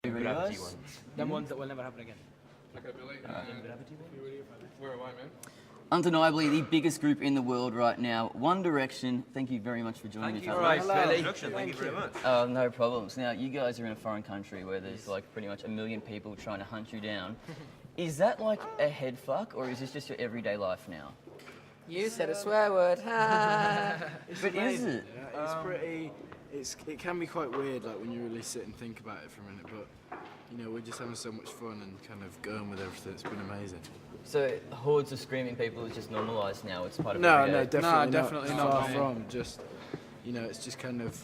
Gravity videos. ones. Them ones that will never happen again. Okay, Billy. Where am I, man? Undeniably the biggest group in the world right now, One Direction. Thank you very much for joining me. All right, Billy. Thank you very much. No problems. Now, you guys are in a foreign country where there's like pretty much 1 million people trying to hunt you down. Is that like a head fuck, or is this just your everyday life now? You said a swear word. But is it? Yeah, it's pretty. It can be quite weird, like when you really sit and think about it for a minute. But you know, we're just having so much fun and kind of going with everything. It's been amazing. So hordes of screaming people is just normalised now. It's part of No, every day. definitely not. Far from. Just you know, it's just kind of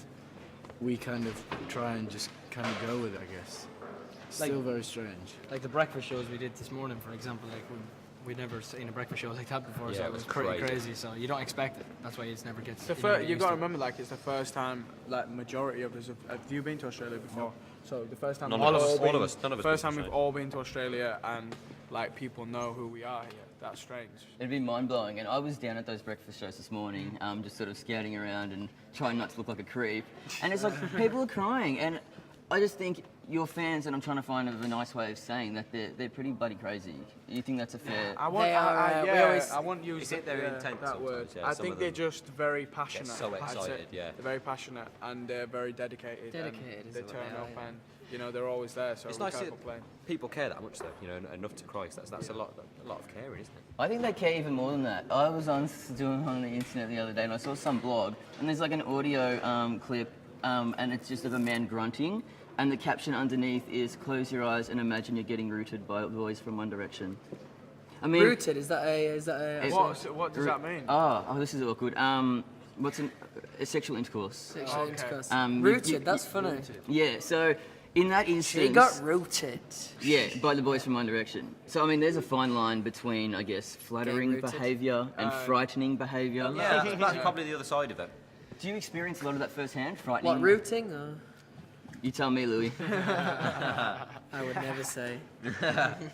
we kind of try and just kind of go with it. I guess. Still very strange. Like the breakfast shows we did this morning, for example, like we'd never seen a breakfast show like that before, Yeah, so it it was was pretty crazy. crazy. So you don't expect it. That's why it never gets. You've got to remember, like, it's the first time, like, majority of us have you been to Australia before? So the first time None we've of us. all All been- of us. None of us First been time to we've Australia. all been to Australia, and like people know who we are here. That's strange. It'd be mind-blowing. And I was down at those breakfast shows this morning, just sort of scouting around and trying not to look like a creep. And it's like people are crying. And I just think your fans, and I'm trying to find a nice way of saying that they're pretty bloody crazy. You think that's a fair... I want, They are, we always- I want you Is to it their intent that word. sometimes? Yeah, I some think of they're them just very passionate. so I'd say. excited, yeah. They're very passionate and they're very dedicated. Dedicated and is they what turn they are, up yeah. and you know they're always there. So It's we nice can't that complain. people care that much, though. You know, enough to cry. 'Cause that's a lot of caring, isn't it? I think they care even more than that. I was doing on the internet the other day and I saw some blog, and there's like an audio clip, and it's just of a man grunting, and the caption underneath is "Close your eyes and imagine you're getting rooted by the boys from One Direction." I mean, Rooted, is that a What does that mean? Oh, this is awkward. What's a sexual intercourse? sexual Okay. intercourse? You- Rooted, you- that's funny. Yeah. So in that instance, She got rooted. yeah, by the boys from One Direction. So I mean, there's a fine line between, I guess, flattering rooted. behaviour and frightening behaviour. Yeah, that's probably the other side of it. Do you experience a lot of that firsthand? Frightening. What, rooting? Or? You tell me, Louis. I would never say.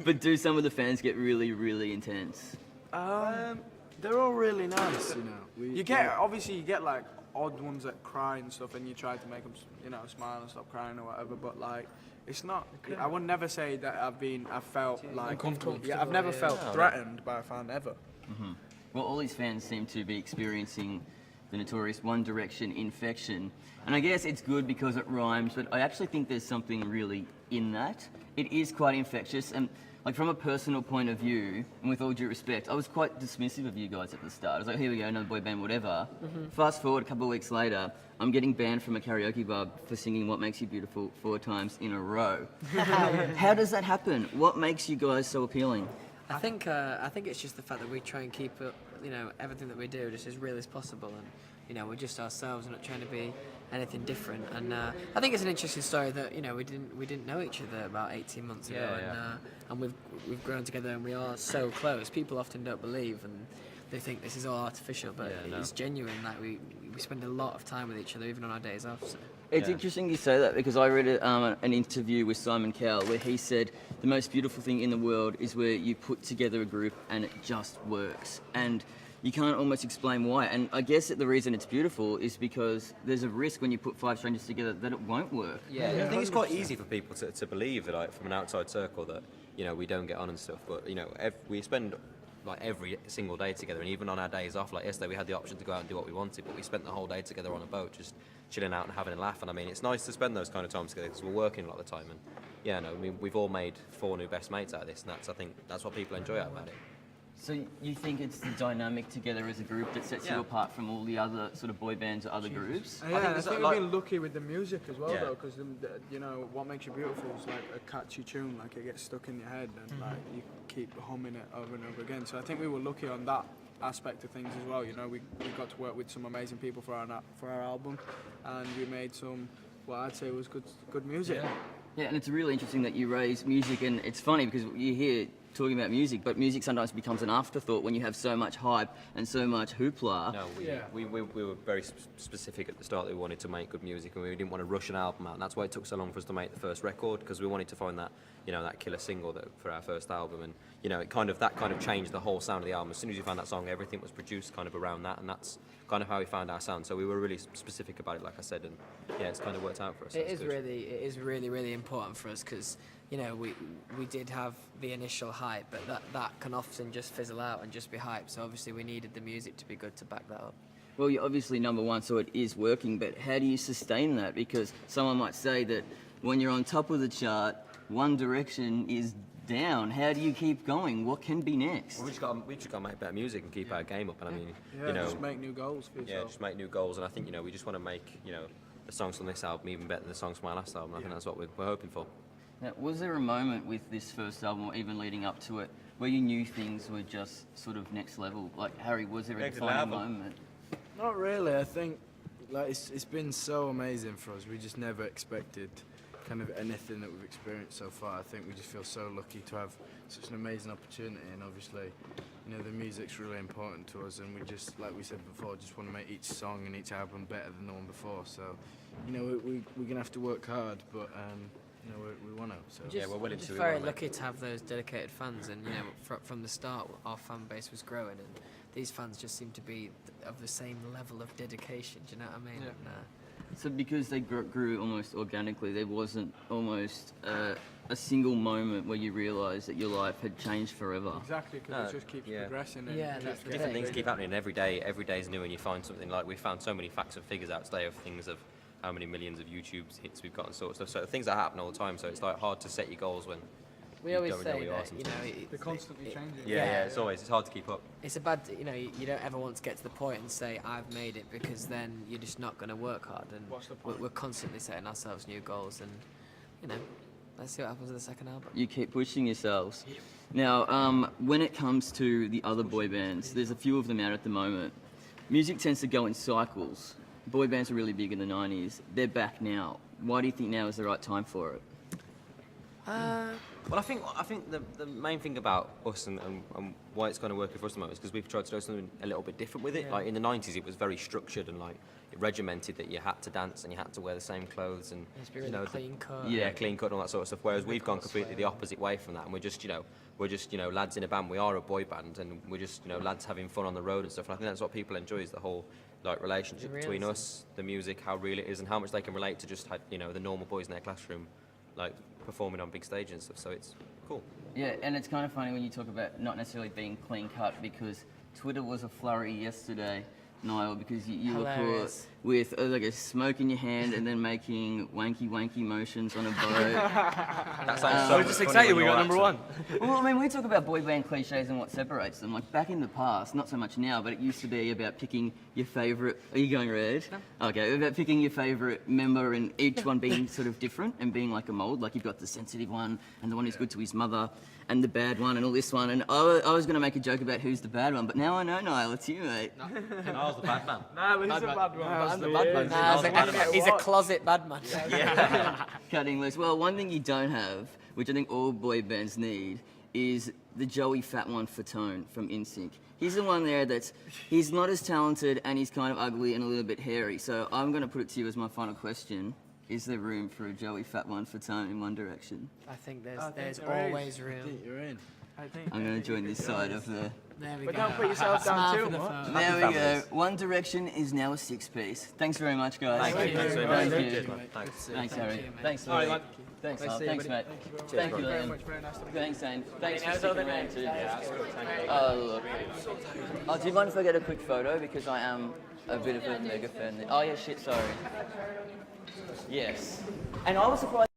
But do some of the fans get really, really intense? They're all really nice, you know. You get obviously you get like odd ones that cry and stuff, and you try to make them, you know, smile and stop crying or whatever. But like, it's not. I would never say that I felt like Uncomfortable. Yeah, I've never Yeah. felt threatened by a fan ever. Well, all these fans seem to be experiencing the notorious One Direction infection. And I guess it's good because it rhymes, but I actually think there's something really in that. It is quite infectious, and like from a personal point of view, and with all due respect, I was quite dismissive of you guys at the start. I was like, here we go, another boy band, whatever. Fast forward a couple of weeks later, I'm getting banned from a karaoke bar for singing What Makes You Beautiful 4 times in a row. How does that happen? What makes you guys so appealing? I think it's just the fact that we try and keep it, you know, everything that we do just as real as possible, and you know, we're just ourselves, we're not trying to be anything different. And I think it's an interesting story that, you know, we didn't know each other about 18 months ago, Yeah. and we've grown together and we are so close. People often don't believe, and they think this is all artificial, but Yeah, no. it's genuine. Like we spend a lot of time with each other, even on our days off. So. It's Yeah. interesting you say that because I read an interview with Simon Cowell where he said the most beautiful thing in the world is where you put together a group and it just works. And you can't almost explain why. And I guess that the reason it's beautiful is because there's a risk when you put 5 strangers together that it won't work. Yeah, I think it's quite easy for people to believe that, like, from an outside circle, that, you know, we don't get on and stuff. But, you know, we spend like every single day together, and even on our days off, like yesterday we had the option to go out and do what we wanted, but we spent the whole day together on a boat just chilling out and having a laugh. And I mean, it's nice to spend those kind of times together because we're working a lot of the time. And yeah, no, I mean, we've all made 4 new best mates out of this, and I think that's what people enjoy about it. So you think it's the dynamic together as a group that sets Yeah. you apart from all the other sort of boy bands or other groups? Yeah, I there's, think like- we've been lucky with the music as well, Yeah. though, because you know, What Makes You Beautiful is like a catchy tune, like it gets stuck in your head, and like you keep humming it over and over again. So I think we were lucky on that aspect of things as well. You know, we got to work with some amazing people for our album, and we made some what I'd say was good music. Yeah, and it's really interesting that you raise music, and it's funny because you hear talking about music, but music sometimes becomes an afterthought when you have so much hype and so much hoopla. No, Yeah. we were very specific at the start that we wanted to make good music, and we didn't want to rush an album out, and that's why it took so long for us to make the first record, because we wanted to find that, you know, that killer single for our first album. And you know, that kind of changed the whole sound of the album. As soon as you found that song, everything was produced kind of around that, and that's kind of how we found our sound. So we were really specific about it, like I said, and yeah, it's kind of worked out for us. so It it's is good. really important for us because you know we did have the initial hype, but that can often just fizzle out and just be hype. So obviously we needed the music to be good to back that up. Well, you're obviously number one, so it is working, but how do you sustain that? Because someone might say that when you're on top of the chart, One Direction is down. How do you keep going? What can be next? Well, we just got to make better music and keep our game up. And I mean, Yeah, you know, just make new goals for yeah, yourself. just make new goals. And I think we just want to make the songs on this album even better than the songs from our last album. I think that's what we're hoping for. Now, was there a moment with this first album, or even leading up to it, where you knew things were just sort of next level? Like, Harry, was there a Next defining level. moment? Not really. I think like it's been so amazing for us. We just never expected kind of anything that we've experienced so far. I think we just feel so lucky to have such an amazing opportunity, and obviously, the music's really important to us, and we just, like we said before, just want to make each song and each album better than the one before. So, we're gonna have to work hard, but we want to. So Yeah, we're willing just to, we very wanna make- lucky to have those dedicated fans, and from the start, our fan base was growing, and these fans just seem to be of the same level of dedication. Do you know what I mean? Yeah. And, So because they grew almost organically, there wasn't almost a single moment where you realised that your life had changed forever. Exactly, because it just keeps yeah. progressing. And Yeah, keeps that's the getting Different things bigger. keep happening every day. Every day is new, and you find something. Like we found so many facts and figures out today of things of how many millions of YouTube hits we've got and sort of stuff. So things that happen all the time. So it's like hard to set your goals when we you always don't really know say where you are that sometimes. They're constantly changing. Yeah, it's hard to keep up. it's a bad, you don't ever want to get to the point and say I've made it, because then you're just not going to work hard, and What's the point? we're constantly setting ourselves new goals, and let's see what happens with the second album. You keep pushing yourselves. Now, when it comes to the other boy bands, there's a few of them out at the moment. Music tends to go in cycles. Boy bands were really big in the 90s. They're back now. Why do you think now is the right time for it? Well, I think the main thing about us and why it's kind of working for us at the moment is because we've tried to do something a little bit different with it. Yeah. Like in the 90s, it was very structured and like regimented, that you had to dance and you had to wear the same clothes and It's been really clean cut. Yeah. clean cut and all that sort of stuff. Whereas we've gone completely the opposite way from that, and we're just lads in a band. We are a boy band, and we're just lads having fun on the road and stuff. And I think that's what people enjoy, is the whole like relationship The between realism. us, the music, how real it is, and how much they can relate to just the normal boys in their classroom, like performing on big stages and stuff. So it's cool. Yeah, and it's kind of funny when you talk about not necessarily being clean cut, because Twitter was a flurry yesterday, Niall, because you were caught Hilarious. with like a smoke in your hand and then making wanky motions on a boat. That sounds so We're much just funnier excited when we you're got number accent. one. Well, I mean, we talk about boy band cliches and what separates them. Like back in the past, not so much now, but it used to be about picking your favourite. Are you going red? No. Okay, about picking your favourite member and each one being sort of different and being like a mould. Like you've got the sensitive one and the one who's good to his mother and the bad one and all this one. And I was going to make a joke about who's the bad one, but now I know, Niall, it's you, mate. I was the bad man. Nah, he's a bad one. How's I'm the the bad bad man? man. He's a closet bad man. Cutting loose. Well, one thing you don't have, which I think all boy bands need, is the Joey Fat One Fatone from NSYNC. He's the one there he's not as talented and he's kind of ugly and a little bit hairy. So I'm going to put it to you as my final question. Is there room for a Joey Fat One Fatone in One Direction? I think I think there's there is. always I room. think you're in. I think. I'm going to join this side of the... There we But go. don't put yourself down Smile too for the much. photo. There we go. families. One Direction is now a 6-piece. Thanks very much, guys. Thank you. Thank you. Thanks very much. Thank you. Cheers, man. Thanks. Thanks, Harry. you, mate. Thanks, All right, Louis. man. Thanks, Nice Al. to see you, Thanks, buddy. mate. Thank Thank you, very Liam. much. Very nice to meet you. Thanks, Zane. Thanks for How's sticking all the around day? too. Yeah, Oh, look. Oh, do you mind if I get a quick photo? Because I am a bit of a mega fan. Oh, yeah, shit, sorry. Yes. And I was surprised.